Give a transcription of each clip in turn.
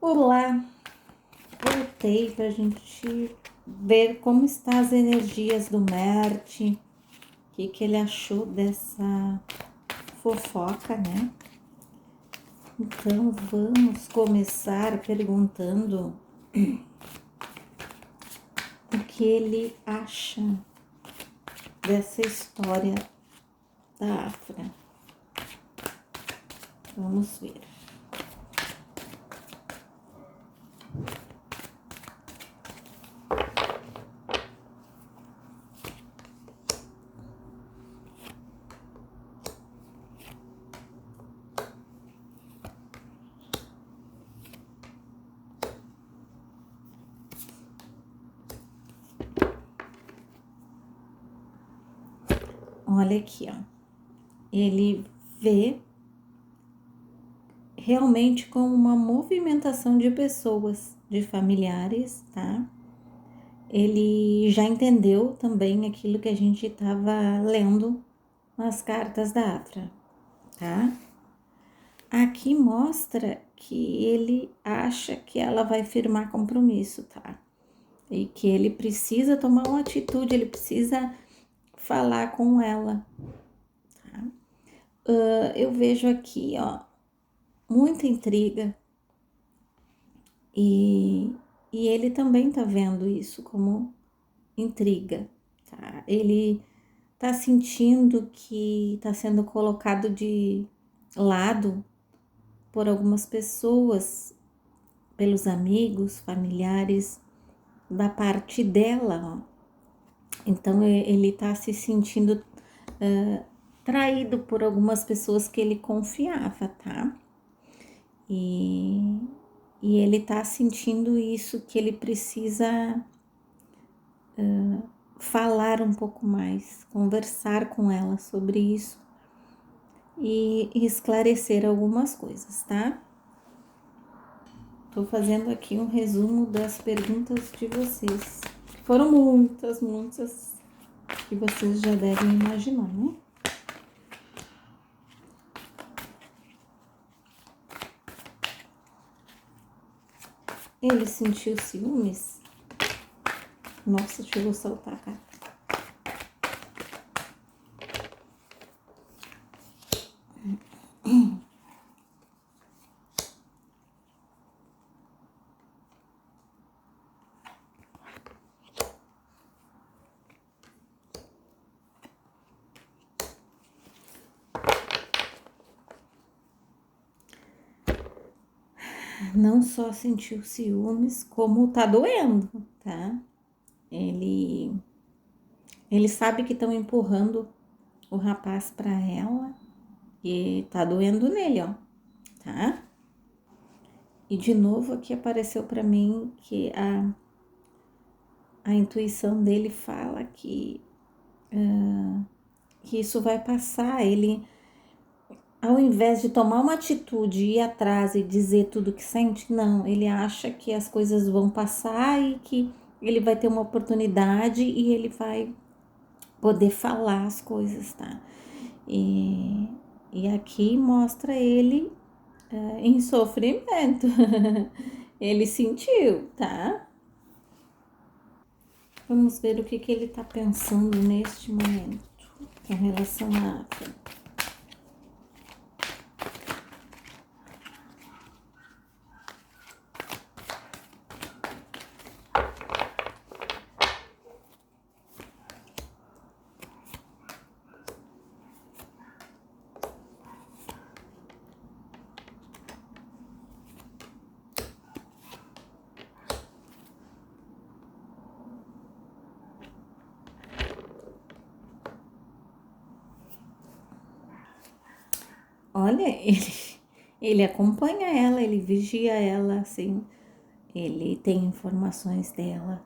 Olá, voltei para a gente ver como estão as energias do Mert, o que ele achou dessa fofoca, né? Então vamos começar perguntando o que ele acha dessa história da Afra. Vamos ver. Olha aqui, ó. Ele vê realmente como uma movimentação de pessoas, de familiares, tá? Ele já entendeu também aquilo que a gente estava lendo nas cartas da Afra, tá? Aqui mostra que ele acha que ela vai firmar compromisso, tá? E que ele precisa tomar uma atitude, ele precisa falar com ela, tá? Eu vejo aqui, ó, muita intriga e ele também tá vendo isso como intriga, tá? Ele tá sentindo que tá sendo colocado de lado por algumas pessoas, pelos amigos, familiares, da parte dela, ó. Então ele tá se sentindo traído por algumas pessoas que ele confiava, tá? E ele tá sentindo isso, que ele precisa falar um pouco mais, conversar com ela sobre isso e esclarecer algumas coisas, tá? Tô fazendo aqui um resumo das perguntas de vocês. Foram muitas que vocês já devem imaginar, né? Ele sentiu ciúmes? Nossa, deixa eu soltar a carta. Não só sentiu ciúmes, como tá doendo, tá? Ele sabe que estão empurrando o rapaz para ela e tá doendo nele, ó, tá? E de novo aqui apareceu para mim que a intuição dele fala que isso vai passar. Ele, ao invés de tomar uma atitude, ir atrás e dizer tudo que sente, não, ele acha que as coisas vão passar e que ele vai ter uma oportunidade e ele vai poder falar as coisas, tá? E aqui mostra ele em sofrimento. Ele sentiu, tá? Vamos ver o que ele tá pensando neste momento com relação à Afra. Olha, ele acompanha ela, ele vigia ela, assim, ele tem informações dela,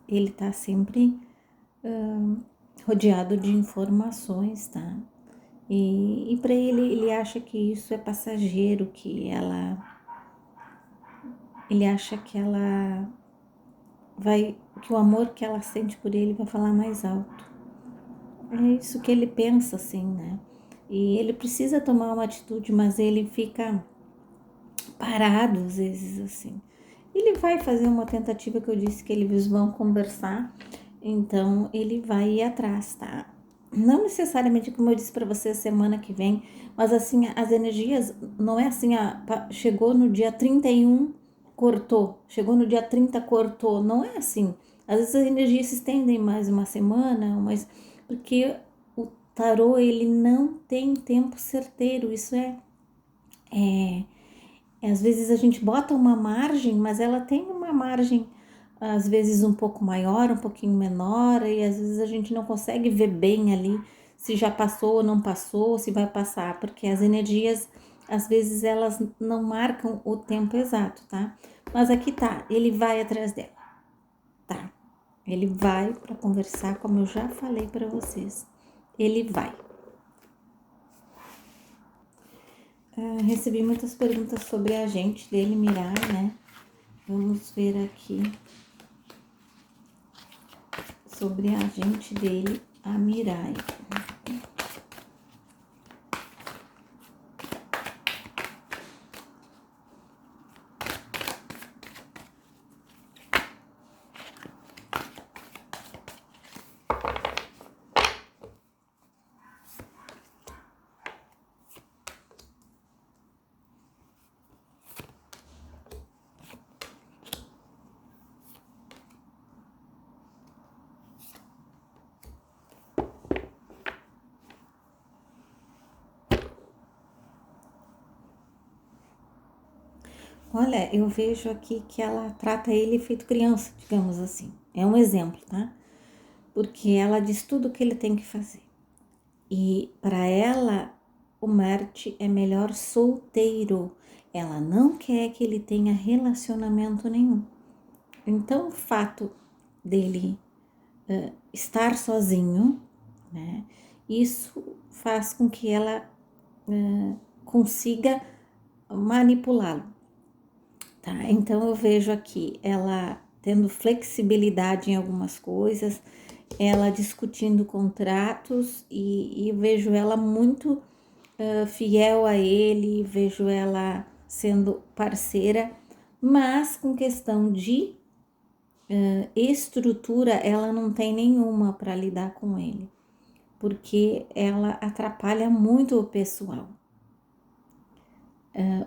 ele tá sempre rodeado de informações, tá? E para ele acha que isso é passageiro, ele acha que ela vai, que o amor que ela sente por ele vai falar mais alto. É isso que ele pensa, assim, né? E ele precisa tomar uma atitude, mas ele fica parado às vezes assim. Ele vai fazer uma tentativa que eu disse que eles vão conversar, então ele vai ir atrás, tá? Não necessariamente como eu disse para você semana que vem, mas assim, as energias não é assim, chegou no dia 31 cortou, chegou no dia 30 cortou, não é assim. Às vezes as energias se estendem mais uma semana, mas porque o tarô ele não tem tempo certeiro, isso é às vezes a gente bota uma margem, mas ela tem uma margem, às vezes um pouco maior, um pouquinho menor, e às vezes a gente não consegue ver bem ali se já passou ou não passou, se vai passar, porque as energias, às vezes, elas não marcam o tempo exato, tá? Mas aqui tá, ele vai atrás dela, tá? Ele vai para conversar, como eu já falei para vocês. Ele vai. Recebi muitas perguntas sobre a gente dele, Mirai, né? Vamos ver aqui sobre a agente dele, a Mirai. Olha, eu vejo aqui que ela trata ele feito criança, digamos assim. É um exemplo, tá? Porque ela diz tudo o que ele tem que fazer. E para ela, o Marte é melhor solteiro. Ela não quer que ele tenha relacionamento nenhum. Então, o fato dele estar sozinho, né? Isso faz com que ela consiga manipulá-lo, tá? Então eu vejo aqui ela tendo flexibilidade em algumas coisas, ela discutindo contratos e vejo ela muito fiel a ele, vejo ela sendo parceira, mas com questão de estrutura ela não tem nenhuma para lidar com ele, porque ela atrapalha muito o pessoal.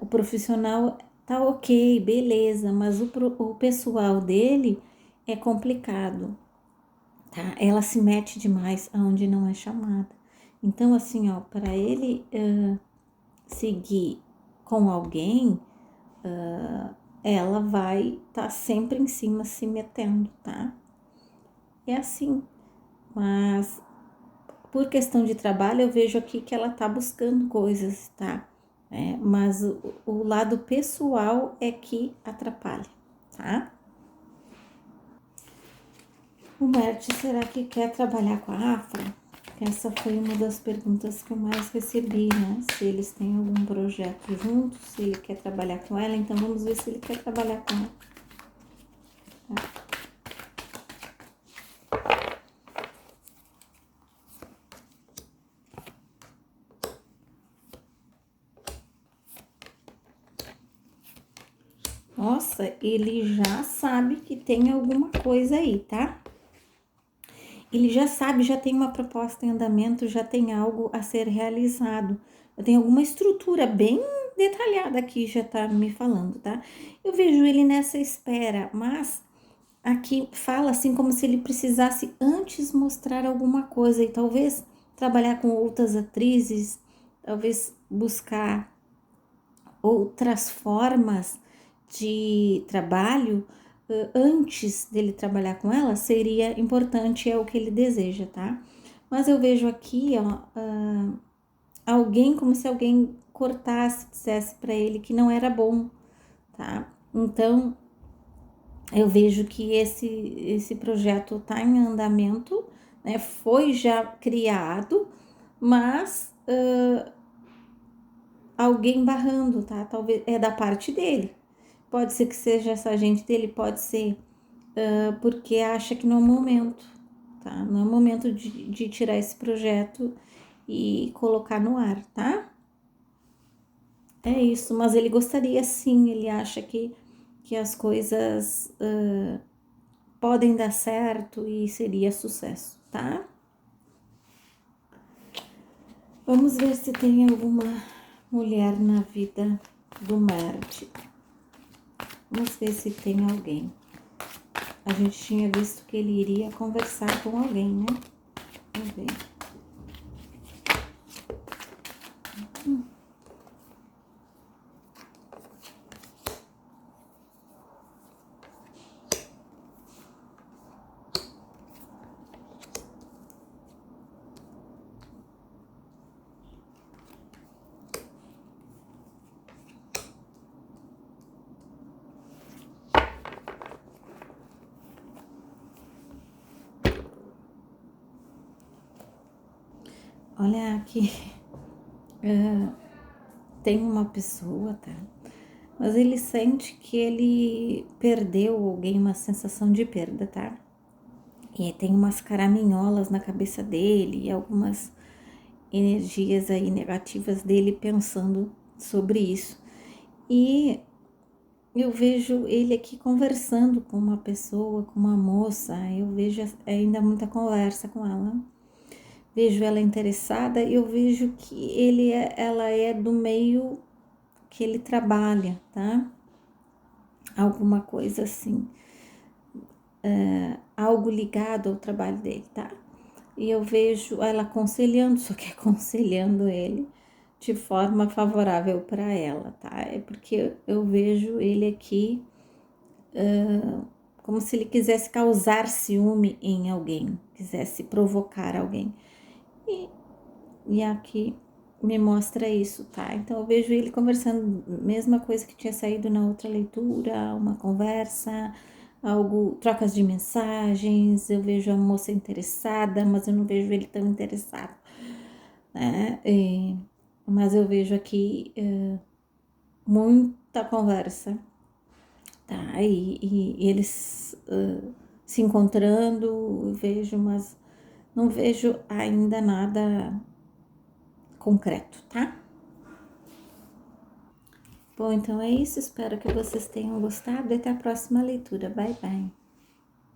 O profissional tá ok, beleza, mas o pessoal dele é complicado, tá? Ela se mete demais aonde não é chamada. Então, assim, ó, para ele seguir com alguém, ela vai estar sempre em cima se metendo, tá? É assim, mas por questão de trabalho, eu vejo aqui que ela tá buscando coisas, tá? Mas o lado pessoal é que atrapalha, tá? O Marte, será que quer trabalhar com a Afra? Essa foi uma das perguntas que eu mais recebi, né? Se eles têm algum projeto juntos, se ele quer trabalhar com ela, então vamos ver se ele quer trabalhar com ela. Tá? Nossa, ele já sabe que tem alguma coisa aí, tá? Ele já sabe, já tem uma proposta em andamento, já tem algo a ser realizado. Já tem alguma estrutura bem detalhada aqui, já tá me falando, tá? Eu vejo ele nessa espera, mas aqui fala assim como se ele precisasse antes mostrar alguma coisa e talvez trabalhar com outras atrizes, talvez buscar outras formas de trabalho antes dele trabalhar com ela seria importante, é o que ele deseja, tá? Mas eu vejo aqui, ó, alguém como se alguém cortasse, dissesse para ele que não era bom, tá? Então eu vejo que esse projeto tá em andamento, né? Foi já criado, mas alguém barrando, tá? Talvez é da parte dele. Pode ser que seja essa agente dele, pode ser porque acha que não é o momento, tá? Não é o momento de tirar esse projeto e colocar no ar, tá? É isso, mas ele gostaria sim, ele acha que as coisas podem dar certo e seria sucesso, tá? Vamos ver se tem alguma mulher na vida do Mert. Vamos ver se tem alguém. A gente tinha visto que ele iria conversar com alguém, né? Vamos ver. Olha aqui, tem uma pessoa, tá? Mas ele sente que ele perdeu alguém, uma sensação de perda, tá? E tem umas caraminholas na cabeça dele, e algumas energias aí negativas dele pensando sobre isso. E eu vejo ele aqui conversando com uma pessoa, com uma moça, eu vejo ainda muita conversa com ela. Vejo ela interessada, eu vejo que ela é do meio que ele trabalha, tá? Alguma coisa assim, algo ligado ao trabalho dele, tá? E eu vejo ela aconselhando, só que aconselhando ele de forma favorável para ela, tá? É porque eu vejo ele aqui como se ele quisesse causar ciúme em alguém, quisesse provocar alguém. E aqui me mostra isso, tá? Então eu vejo ele conversando, mesma coisa que tinha saído na outra leitura, uma conversa, algo, trocas de mensagens. Eu vejo a moça interessada, mas eu não vejo ele tão interessado, né? Mas eu vejo aqui muita conversa, tá? E eles se encontrando, eu vejo, mas não vejo ainda nada concreto, tá? Bom, então é isso. Espero que vocês tenham gostado e até a próxima leitura. Bye, bye.